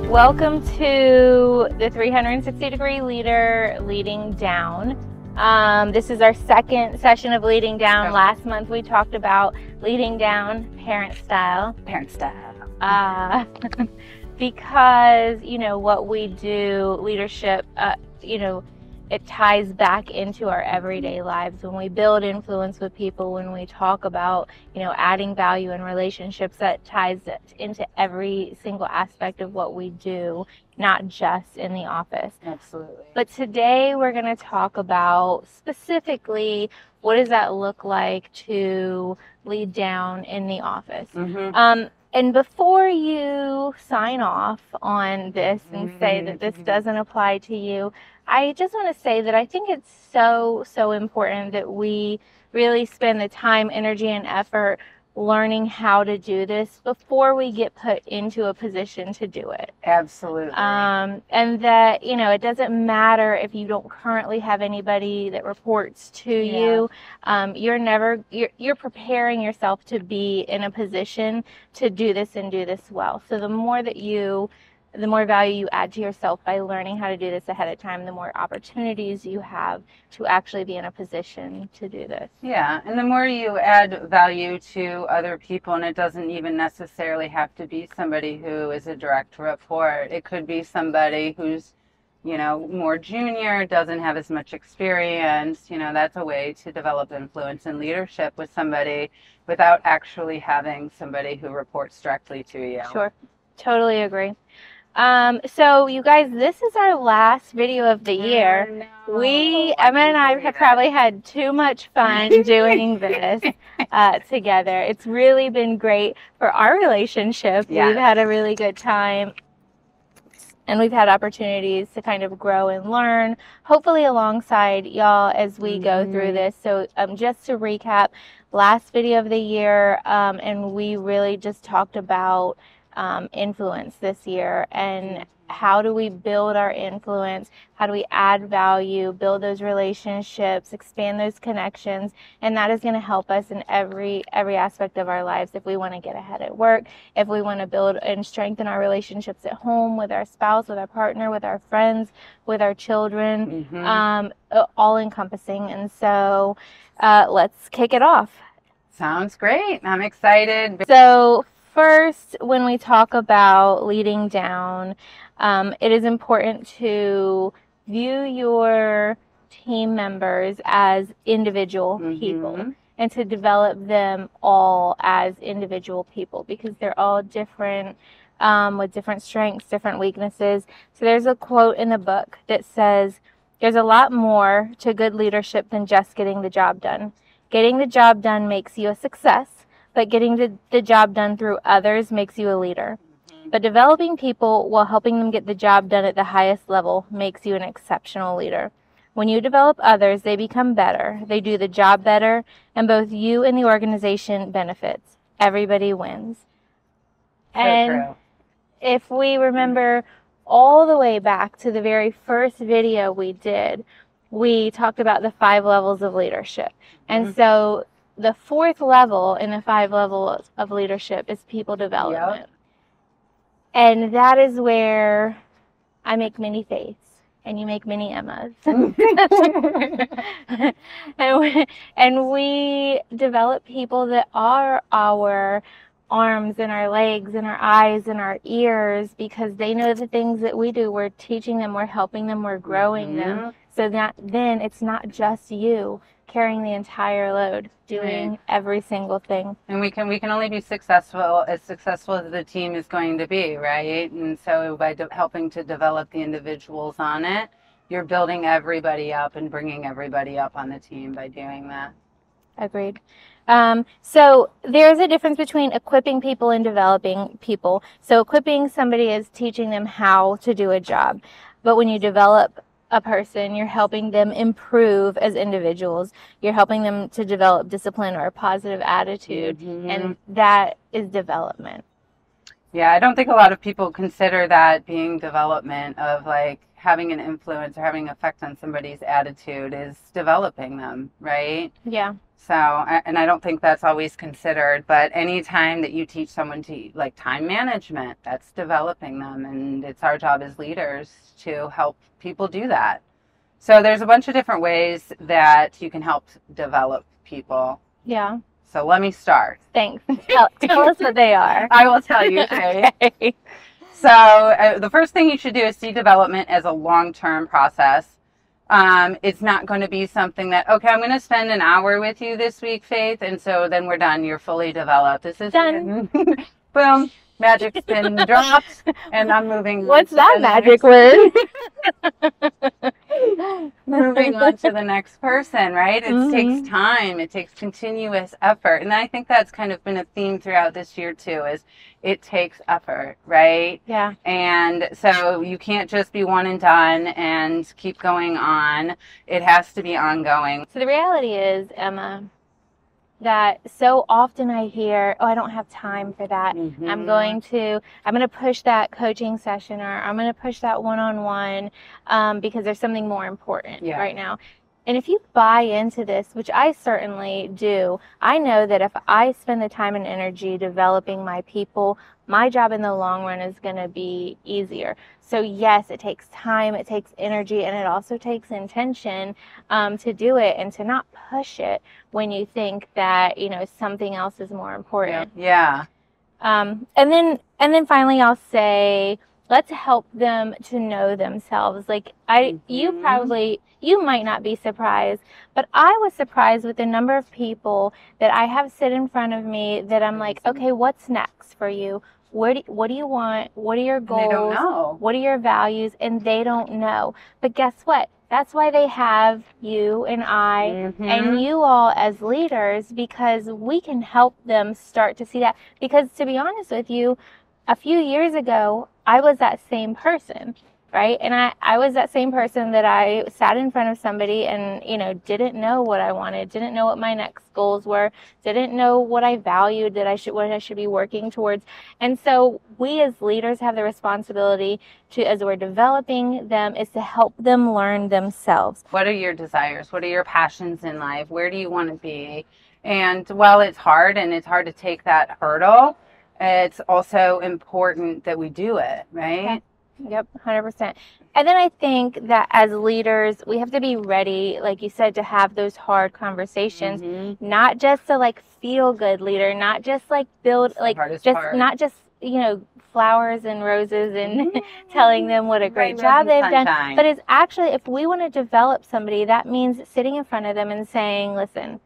Welcome to the 360-degree leader leading down. This is our second session of leading down. Last month we talked about leading down parent style. Because what we do, leadership, it ties back into our everyday lives. When we build influence with people, when we talk about adding value in relationships, that ties into every single aspect of what we do, not just in the office. Absolutely. But today we're going to talk about specifically what does that look like to lead down in the office. And before you sign off on this and say that this doesn't apply to you, I just want to say that I think it's so important that we really spend the time, energy, and effort learning how to do this before we get put into a position to do it. Absolutely. And that, it doesn't matter if you don't currently have anybody that reports to you. You're preparing yourself to be in a position to do this and do this well. So the more value you add to yourself by learning how to do this ahead of time, the more opportunities you have to actually be in a position to do this. Yeah, and the more you add value to other people, and it doesn't even necessarily have to be somebody who is a direct report. It could be somebody who's, more junior, doesn't have as much experience. That's a way to develop influence and leadership with somebody without actually having somebody who reports directly to you. Sure, totally agree. So you guys, this is our last video of the year. Emma and I have probably had too much fun doing this together. It's really been great for our relationship. Yeah. We've had a really good time, and we've had opportunities to kind of grow and learn, hopefully alongside y'all as we go through this. So just to recap, last video of the year, and we really just talked about influence this year, and how do we build our influence, how do we add value, build those relationships, expand those connections, and that is going to help us in every aspect of our lives. If we want to get ahead at work, if we want to build and strengthen our relationships at home, with our spouse, with our partner, with our friends, with our children, all encompassing. And so let's kick it off. Sounds great. I'm excited. So first, when we talk about leading down, it is important to view your team members as individual people, and to develop them all as individual people, because they're all different, with different strengths, different weaknesses. So there's a quote in the book that says, "There's a lot more to good leadership than just getting the job done. Getting the job done makes you a success, but getting the job done through others makes you a leader. But developing people while helping them get the job done at the highest level makes you an exceptional leader. When you develop others, they become better, they do the job better, and both you and the organization benefits. Everybody wins." And if we remember all the way back to the very first video we did, we talked about the 5 levels of leadership. And so the 4th level in the 5 levels of leadership is people development. And that is where I make many Faiths and you make many Emmas. and we develop people that are our arms and our legs and our eyes and our ears, because they know the things that we do. We're teaching them, we're helping them, we're growing them. So that then it's not just you carrying the entire load, doing every single thing. And we can only be as successful as the team is going to be, right? And so by helping to develop the individuals on it, you're building everybody up and bringing everybody up on the team by doing that. Agreed. So there's a difference between equipping people and developing people. So equipping somebody is teaching them how to do a job. But when you develop a person, you're helping them improve as individuals. You're helping them to develop discipline or a positive attitude, and that is development. Yeah, I don't think a lot of people consider that being development of like having an influence or having an effect on somebody's attitude is developing them, right? Yeah. So, and I don't think that's always considered, but any time that you teach someone to like time management, that's developing them. And it's our job as leaders to help people do that. So there's a bunch of different ways that you can help develop people. Yeah. So let me start. Thanks. Tell us what they are. I will tell you, Faye. Okay. So the first thing you should do is see development as a long-term process. It's not going to be something that, okay, I'm going to spend an hour with you this week, Faith, and so then we're done. You're fully developed. This is Done. boom, magic's been dropped, and I'm moving. What's that magic word? Moving on to the next person, right? It Mhm. takes time. It takes continuous effort. And I think that's kind of been a theme throughout this year too, is it takes effort, right? Yeah. And so you can't just be one and done and keep going on. It has to be ongoing. So the reality is, Emma, that so often I hear, oh, I don't have time for that. Mhm. I'm going to push that coaching session, or I'm going to push that one-on-one because there's something more important Yeah. right now. And if you buy into this, which I certainly do, I know that if I spend the time and energy developing my people, my job in the long run is going to be easier. So yes, it takes time, it takes energy, and it also takes intention to do it and to not push it when you think that, you know, something else is more important. Yeah. And then finally I'll say, let's help them to know themselves. Like you might not be surprised, but I was surprised with the number of people that I have sit in front of me that I'm like, okay, what's next for you? What do you want? What are your goals? And they don't know. What are your values? And they don't know. But guess what? That's why they have you and I and you all as leaders, because we can help them start to see that. Because to be honest with you, a few years ago, I was that same person, right? And I was that same person that I sat in front of somebody and, you know, didn't know what I wanted, didn't know what my next goals were, didn't know what I valued, what I should be working towards. And so we as leaders have the responsibility to, as we're developing them, is to help them learn themselves. What are your desires? What are your passions in life? Where do you want to be? And while it's hard and it's hard to take that hurdle, it's also important that we do it, right? Yep, 100%. And then I think that as leaders, we have to be ready, like you said, to have those hard conversations, not just a like feel good leader, not just like build, like not just, you know, flowers and roses and telling them what a great job they've done. But it's actually, if we want to develop somebody, that means sitting in front of them and saying, listen,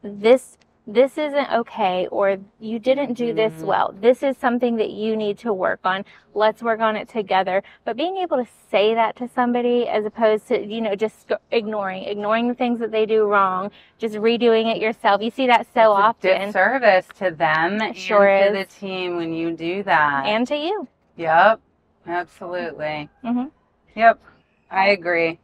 this isn't okay, or you didn't do this well. This is something that you need to work on. Let's work on it together. But being able to say that to somebody as opposed to, you know, just ignoring the things that they do wrong, just redoing it yourself. You see that so often. It's a disservice to them and to the team when you do that. And to you. Yep, absolutely. Yep, I agree.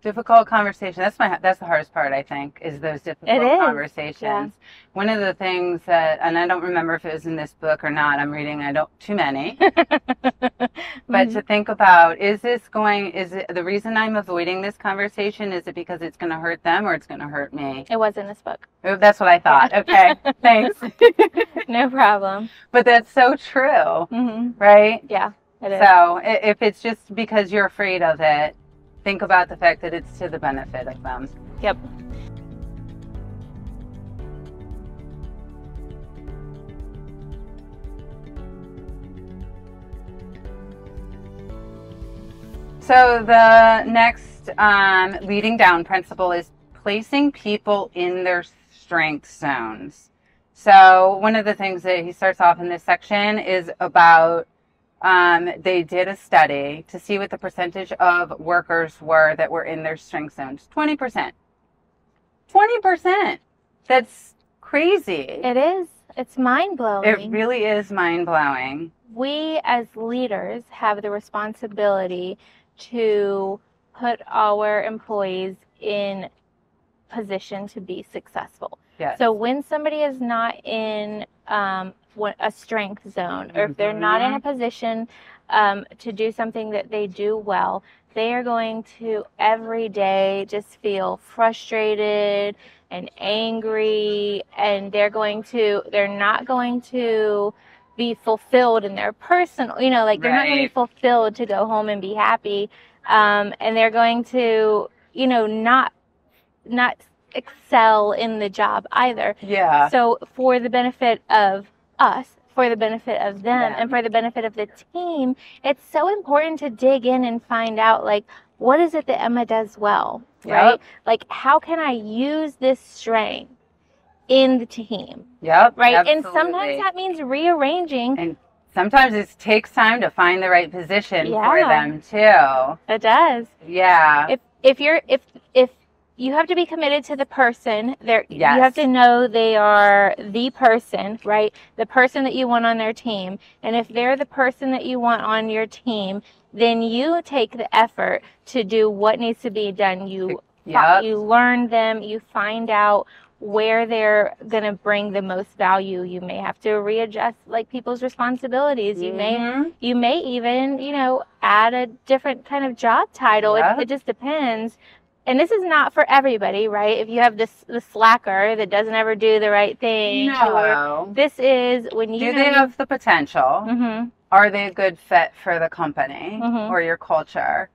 Difficult conversation. That's the hardest part, I think, is those difficult conversations. Yeah. One of the things that, and I don't remember if it was in this book or not, I'm reading too many, but to think about, is it the reason I'm avoiding this conversation, is it because it's going to hurt them or it's going to hurt me? It was in this book. Oh, that's what I thought. Okay, thanks. No problem. But that's so true, right? Yeah, it is. So if it's just because you're afraid of it, think about the fact that it's to the benefit of them. Yep. So the next leading down principle is placing people in their strength zones. So one of the things that he starts off in this section is about they did a study to see what the percentage of workers were that were in their strength zones. 20%. 20%. That's crazy. It is. It's mind-blowing. It really is mind-blowing. We as leaders have the responsibility to put our employees in position to be successful. Yes. So when somebody is not in a strength zone, or if they're not in a position to do something that they do well, they are going to every day just feel frustrated and angry, and they're not going to be fulfilled in their personal, like they're not going to be fulfilled to go home and be happy. And they're going to, not excel in the job either. Yeah. So for the benefit of us, for the benefit of them, and for the benefit of the team, it's so important to dig in and find out, like, what is it that Emma does well, right? Like, how can I use this strength in the team? Yep. Right. Absolutely. And sometimes that means rearranging. And sometimes it takes time to find the right position for them too. It does. Yeah. If you have to be committed to the person, you have to know they are the person, right? The person that you want on their team. And if they're the person that you want on your team, then you take the effort to do what needs to be done. You learn them, you find out where they're going to bring the most value. You may have to readjust like people's responsibilities. You may even, add a different kind of job title. It just depends. And this is not for everybody, right? If you have the slacker that doesn't ever do the right thing. No. This is when you do they have the potential? Are they a good fit for the company or your culture?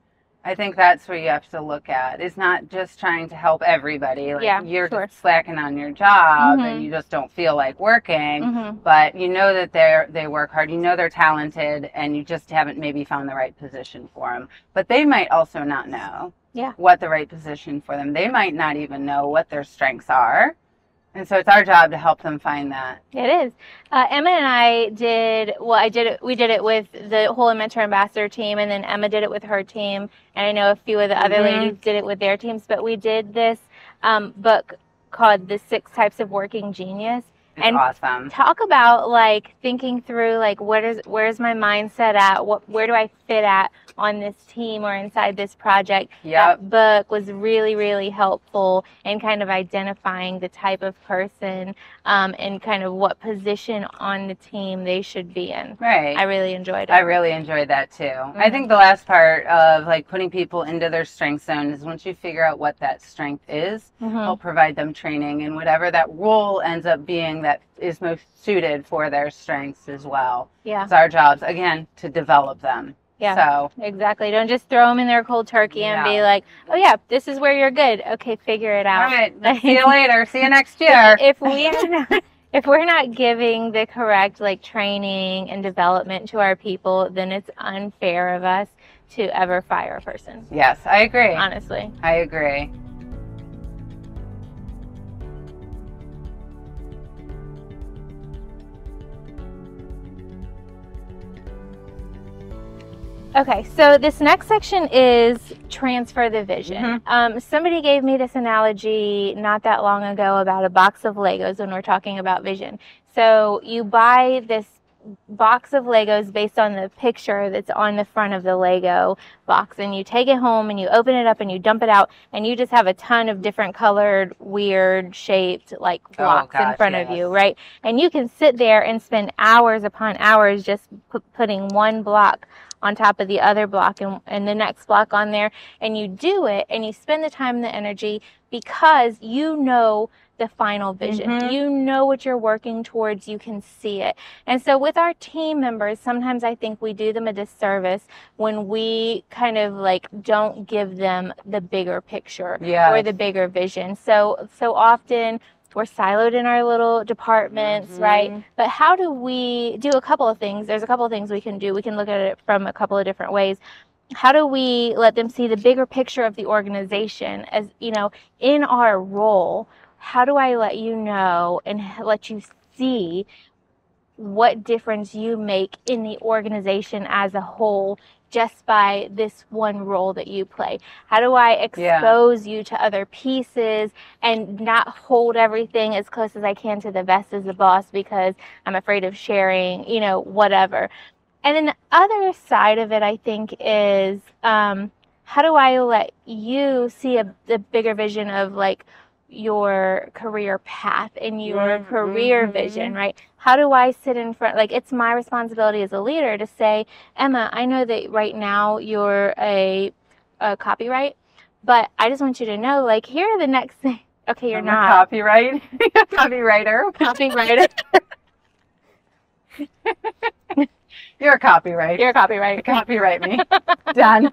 I think that's what you have to look at. It's not just trying to help everybody. Like you're just slacking on your job and you just don't feel like working. But you know that they work hard. You know they're talented, and you just haven't maybe found the right position for them. But they might also not know what the right position for them. They might not even know what their strengths are. And so it's our job to help them find that. It is. Emma and I we did it with the whole Mentor Ambassador team, and then Emma did it with her team, and I know a few of the other ladies did it with their teams, but we did this book called The 6 Types of Working Genius. It's awesome. Talk about like thinking through like where's my mindset at? Where do I fit at on this team or inside this project? That book was really, really helpful in kind of identifying the type of person and kind of what position on the team they should be in. Right. I really enjoyed it. I really enjoyed that too. I think the last part of like putting people into their strength zone is once you figure out what that strength is, help provide them training and whatever that role ends up being that is most suited for their strengths as well. It's our jobs, again, to develop them. So exactly. Don't just throw them in there cold turkey and be like, oh yeah, this is where you're good. Okay, figure it out. All right. See you later. See you next year. If we're not giving the correct like training and development to our people, then it's unfair of us to ever fire a person. Yes, I agree. Honestly. I agree. Okay, so this next section is transfer the vision. Somebody gave me this analogy not that long ago about a box of Legos when we're talking about vision. So you buy this box of Legos based on the picture that's on the front of the Lego box, and you take it home and you open it up and you dump it out, and you just have a ton of different colored, weird shaped like blocks in front of you, right? And you can sit there and spend hours upon hours just putting one block on top of the other block and the next block on there, and you do it and you spend the time and the energy because you know the final vision. You know what you're working towards. You can see it. And so with our team members, sometimes I think we do them a disservice when we kind of like don't give them the bigger picture or the bigger vision. So often we're siloed in our little departments, right? But how do we do a couple of things? There's a couple of things we can do. We can look at it from a couple of different ways. How do we let them see the bigger picture of the organization as, in our role? How do I let you know and let you see what difference you make in the organization as a whole just by this one role that you play? How do I expose you to other pieces and not hold everything as close as I can to the vest as the boss because I'm afraid of sharing, whatever. And then the other side of it, I think, is how do I let you see the bigger vision of like your career path and your career vision, right? How do I sit in front? Like, it's my responsibility as a leader to say, Emma, I know that right now you're a copyright, but I just want you to know, like, here are the next thing. Okay, you're I'm not. a copyright, copywriter. Copywriter. You're a copyright. You're a copyright. Copyright me. Done.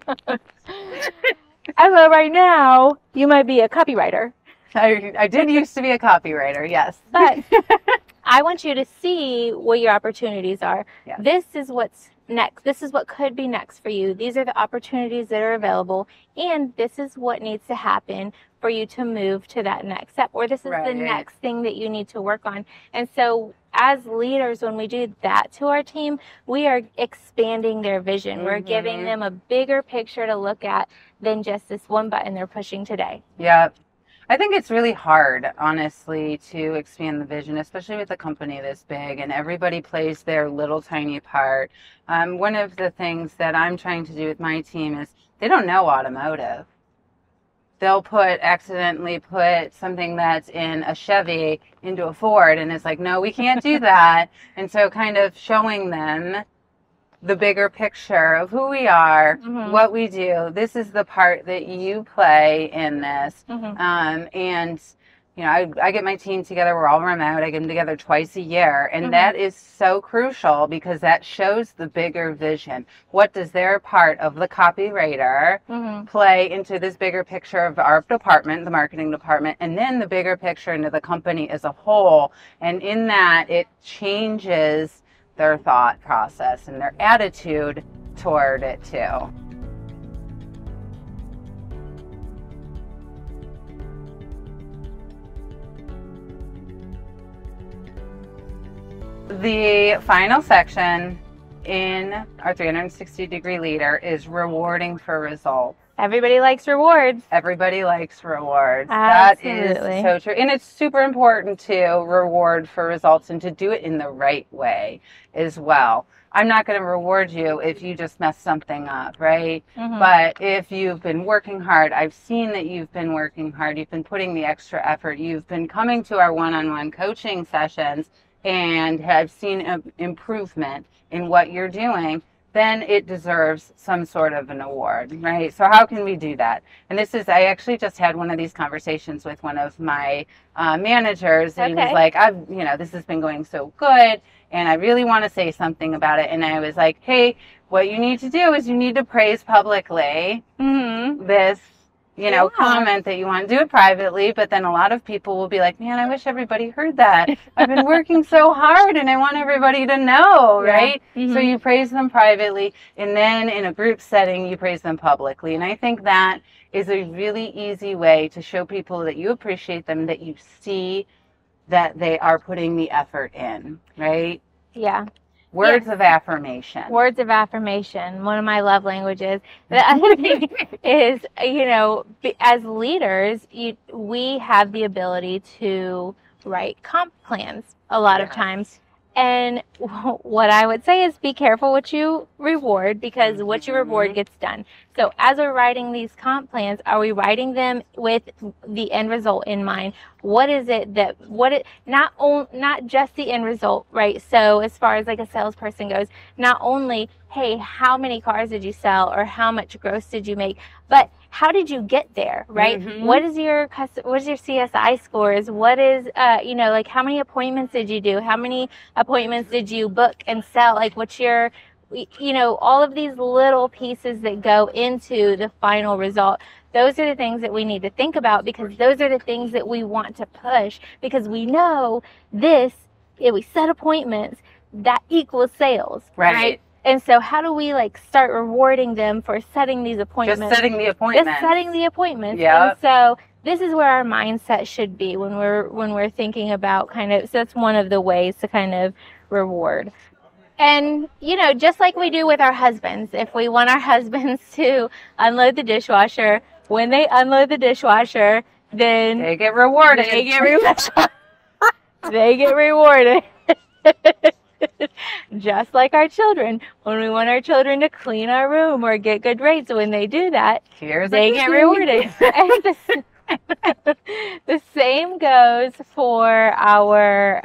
Although right now, you might be a copywriter. I did used to be a copywriter, yes. But I want you to see what your opportunities are. Yes. This is what's next. This is what could be next for you. These are the opportunities that are available. And this is what needs to happen for you to move to that next step. Or this is the next thing that you need to work on. And so as leaders, when we do that to our team, we are expanding their vision. We're giving them a bigger picture to look at than just this one button they're pushing today. Yeah. I think it's really hard, honestly, to expand the vision, especially with a company this big and everybody plays their little tiny part. One of the things that I'm trying to do with my team is they don't know automotive. They'll accidentally put something that's in a Chevy into a Ford, and it's like, no, we can't do that. And so kind of showing them the bigger picture of who we are, what we do. This is the part that you play in this. And, you know, I get my team together. We're all remote. I get them together twice a year. And that is so crucial because that shows the bigger vision. What does their part of the copywriter play into this bigger picture of our department, the marketing department, and then the bigger picture into the company as a whole. And in that, it changes their thought process and their attitude toward it too. The final section in our 360-degree leader is rewarding for results. Everybody likes rewards. Everybody likes rewards. Absolutely. That is so true. And it's super important to reward for results and to do it in the right way as well. I'm not going to reward you if you just mess something up, right? But if you've been working hard, I've seen that you've been working hard, you've been putting the extra effort, you've been coming to our one-on-one coaching sessions and have seen an improvement in what you're doing, then it deserves some sort of an award, right? So how can we do that? And I actually just had one of these conversations with one of my managers, and he was like, this has been going so good, and I really want to say something about it. And I was like, hey, what you need to do is you need to praise publicly this, comment that you want to do it privately, but then a lot of people will be like, man, I wish everybody heard that. I've been working so hard and I want everybody to know, right? So you praise them privately, and then in a group setting, you praise them publicly. And I think that is a really easy way to show people that you appreciate them, that you see that they are putting the effort in, right? Yeah. Words of affirmation. Words of affirmation. One of my love languages. The other thing is, as leaders, we have the ability to write comp plans a lot of times. And what I would say is be careful what you reward, because what you reward gets done. So as we're writing these comp plans, are we writing them with the end result in mind? What is it that, not just the end result, right? So as far as like a salesperson goes, not only, hey, how many cars did you sell or how much gross did you make, but how did you get there, right? What is your CSI scores? What is, like how many appointments did you do? How many appointments did you book and sell? Like what's your, all of these little pieces that go into the final result. Those are the things that we need to think about, because those are the things that we want to push, because we know if we set appointments, that equals sales, right? And so how do we start rewarding them for setting these appointments? Just setting the appointments. Just setting the appointments. Yeah. And so this is where our mindset should be when we're thinking about so that's one of the ways to kind of reward. And, just like we do with our husbands, if we want our husbands to unload the dishwasher, when they unload the dishwasher, then they get rewarded. They get rewarded. They get rewarded. Just like our children, when we want our children to clean our room or get good grades, when they do that, they get rewarded. The same goes for our,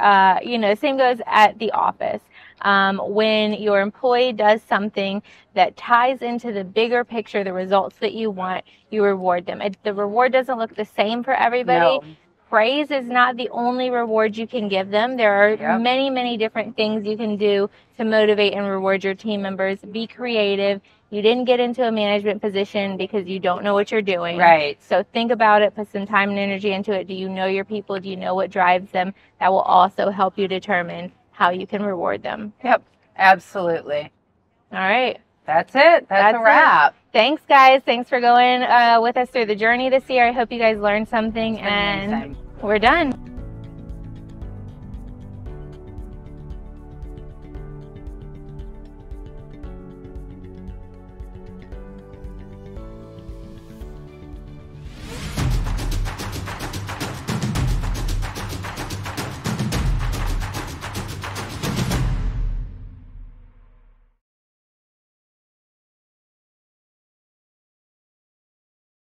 same goes at the office. When your employee does something that ties into the bigger picture, the results that you want, you reward them. The reward doesn't look the same for everybody. No. Praise is not the only reward you can give them. There are Yep. many, many different things you can do to motivate and reward your team members. Be creative. You didn't get into a management position because you don't know what you're doing. Right. So think about it, put some time and energy into it. Do you know your people? Do you know what drives them? That will also help you determine how you can reward them. Yep. Absolutely. All right. That's it. That's a wrap. Thanks, guys. Thanks for going with us through the journey this year. I hope you guys learned something, and we're done.